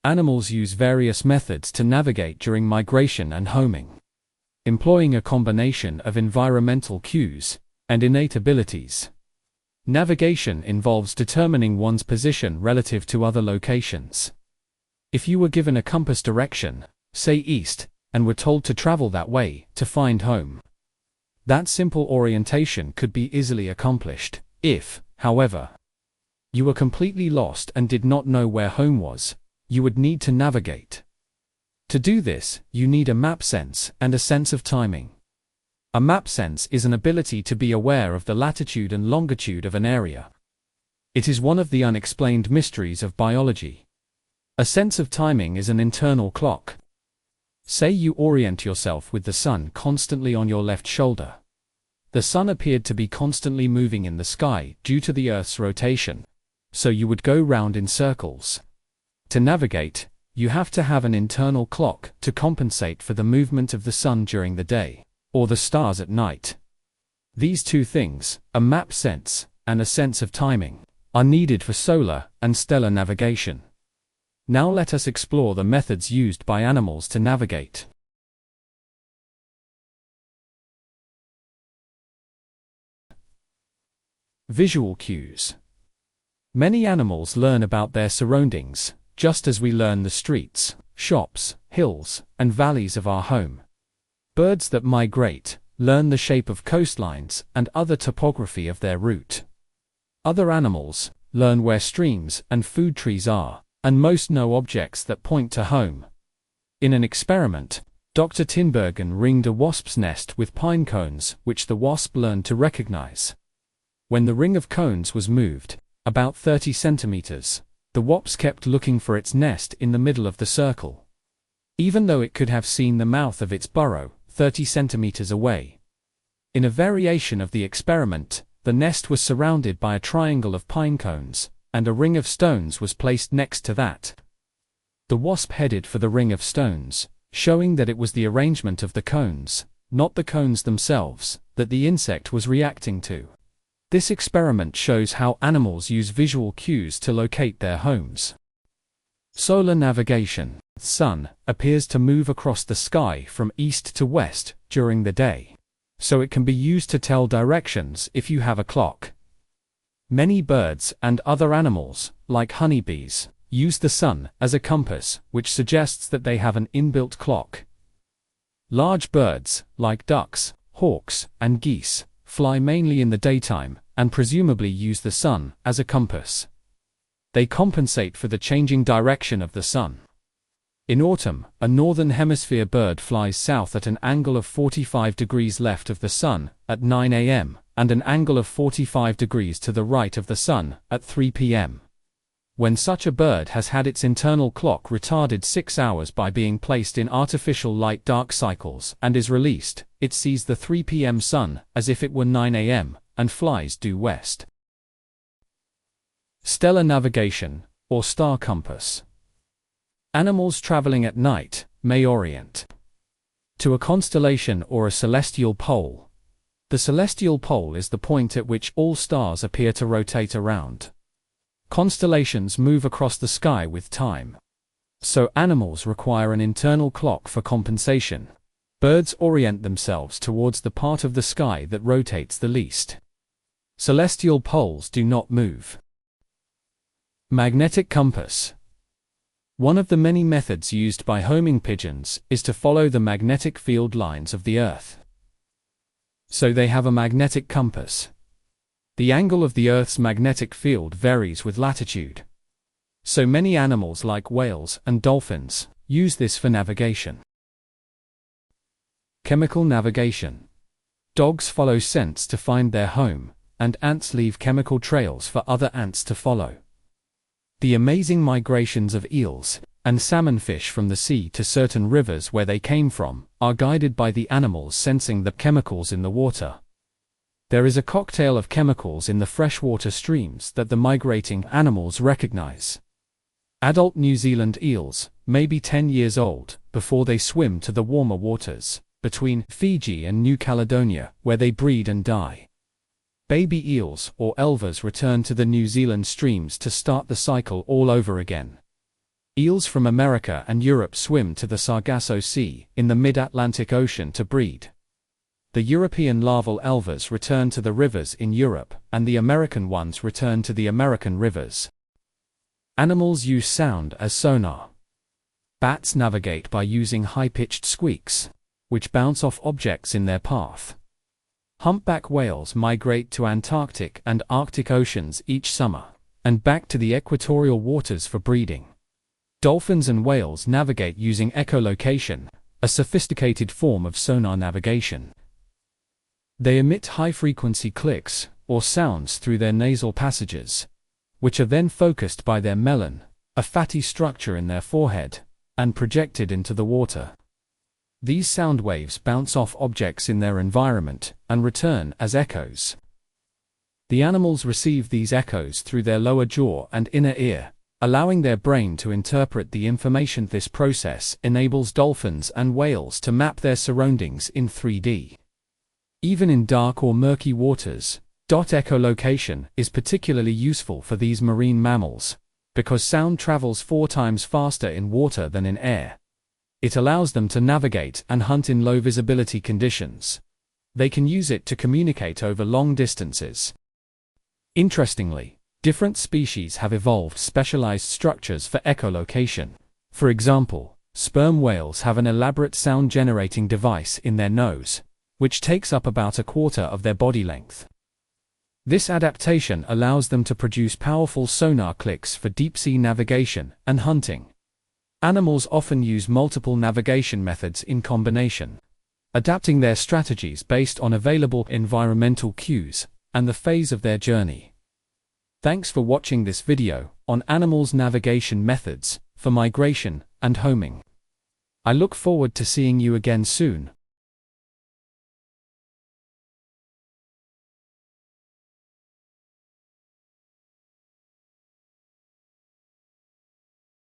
Animals use various methods to navigate during migration and homing, employing a combination of environmental cues and innate abilities. Navigation involves determining one's position relative to other locations. If you were given a compass direction, say east, and were told to travel that way to find home, that simple orientation could be easily accomplished. If, however, you were completely lost and did not know where home was, you would need to navigate. To do this, you need a map sense and a sense of timing. A map sense is an ability to be aware of the latitude and longitude of an area. It is one of the unexplained mysteries of biology. A sense of timing is an internal clock. Say you orient yourself with the sun constantly on your left shoulder. The sun appeared to be constantly moving in the sky due to the Earth's rotation, so you would go round in circles. To navigate, you have to have an internal clock to compensate for the movement of the sun during the day, or the stars at night. These two things, a map sense and a sense of timing, are needed for solar and stellar navigation. Now let us explore the methods used by animals to navigate. Visual cues. Many animals learn about their surroundings, just as we learn the streets, shops, hills, and valleys of our home. Birds that migrate learn the shape of coastlines and other topography of their route. Other animals learn where streams and food trees are, and most know objects that point to home. In an experiment, Dr. Tinbergen ringed a wasp's nest with pine cones, which the wasp learned to recognize. When the ring of cones was moved, about 30 centimeters, the wasp kept looking for its nest in the middle of the circle, even though it could have seen the mouth of its burrow 30 centimeters away. In a variation of the experiment, the nest was surrounded by a triangle of pine cones, and a ring of stones was placed next to that. The wasp headed for the ring of stones, showing that it was the arrangement of the cones, not the cones themselves, that the insect was reacting to. This experiment shows how animals use visual cues to locate their homes. Solar navigation. The sun appears to move across the sky from east to west during the day, so it can be used to tell directions if you have a clock. Many birds and other animals, like honeybees, use the sun as a compass, which suggests that they have an inbuilt clock. Large birds, like ducks, hawks, and geese, fly mainly in the daytime, and presumably use the sun as a compass. They compensate for the changing direction of the sun. In autumn, a northern hemisphere bird flies south at an angle of 45 degrees left of the sun at 9 a.m., and an angle of 45 degrees to the right of the sun at 3 p.m. When such a bird has had its internal clock retarded 6 hours by being placed in artificial light-dark cycles and is released, it sees the 3 p.m. sun as if it were 9 a.m. and flies due west. Stellar navigation, or star compass. Animals traveling at night may orient to a constellation or a celestial pole. The celestial pole is the point at which all stars appear to rotate around. Constellations move across the sky with time, so animals require an internal clock for compensation. Birds orient themselves towards the part of the sky that rotates the least. Celestial poles do not move. Magnetic compass. One of the many methods used by homing pigeons is to follow the magnetic field lines of the Earth. So they have a magnetic compass. The angle of the Earth's magnetic field varies with latitude. So many animals like whales and dolphins use this for navigation. Chemical navigation. Dogs follow scents to find their home, and ants leave chemical trails for other ants to follow. The amazing migrations of eels and salmonfish from the sea to certain rivers where they came from are guided by the animals sensing the chemicals in the water. There is a cocktail of chemicals in the freshwater streams that the migrating animals recognize. Adult New Zealand eels may be 10 years old before they swim to the warmer waters between Fiji and New Caledonia, where they breed and die. Baby eels or elvers return to the New Zealand streams to start the cycle all over again. Eels from America and Europe swim to the Sargasso Sea in the mid-Atlantic Ocean to breed. The European larval elvers return to the rivers in Europe, and the American ones return to the American rivers. Animals use sound as sonar. Bats navigate by using high-pitched squeaks, which bounce off objects in their path. Humpback whales migrate to Antarctic and Arctic oceans each summer, and back to the equatorial waters for breeding. Dolphins and whales navigate using echolocation, a sophisticated form of sonar navigation. They emit high-frequency clicks, or sounds through their nasal passages, which are then focused by their melon, a fatty structure in their forehead, and projected into the water. These sound waves bounce off objects in their environment and return as echoes. The animals receive these echoes through their lower jaw and inner ear, allowing their brain to interpret the information. This process enables dolphins and whales to map their surroundings in 3D. Even in dark or murky waters, echolocation is particularly useful for these marine mammals, because sound travels 4 times faster in water than in air. It allows them to navigate and hunt in low visibility conditions. They can use it to communicate over long distances. Interestingly, different species have evolved specialized structures for echolocation. For example, sperm whales have an elaborate sound-generating device in their nose, which takes up about a quarter of their body length. This adaptation allows them to produce powerful sonar clicks for deep-sea navigation and hunting. Animals often use multiple navigation methods in combination, adapting their strategies based on available environmental cues and the phase of their journey. Thanks for watching this video on animals' navigation methods for migration and homing. I look forward to seeing you again soon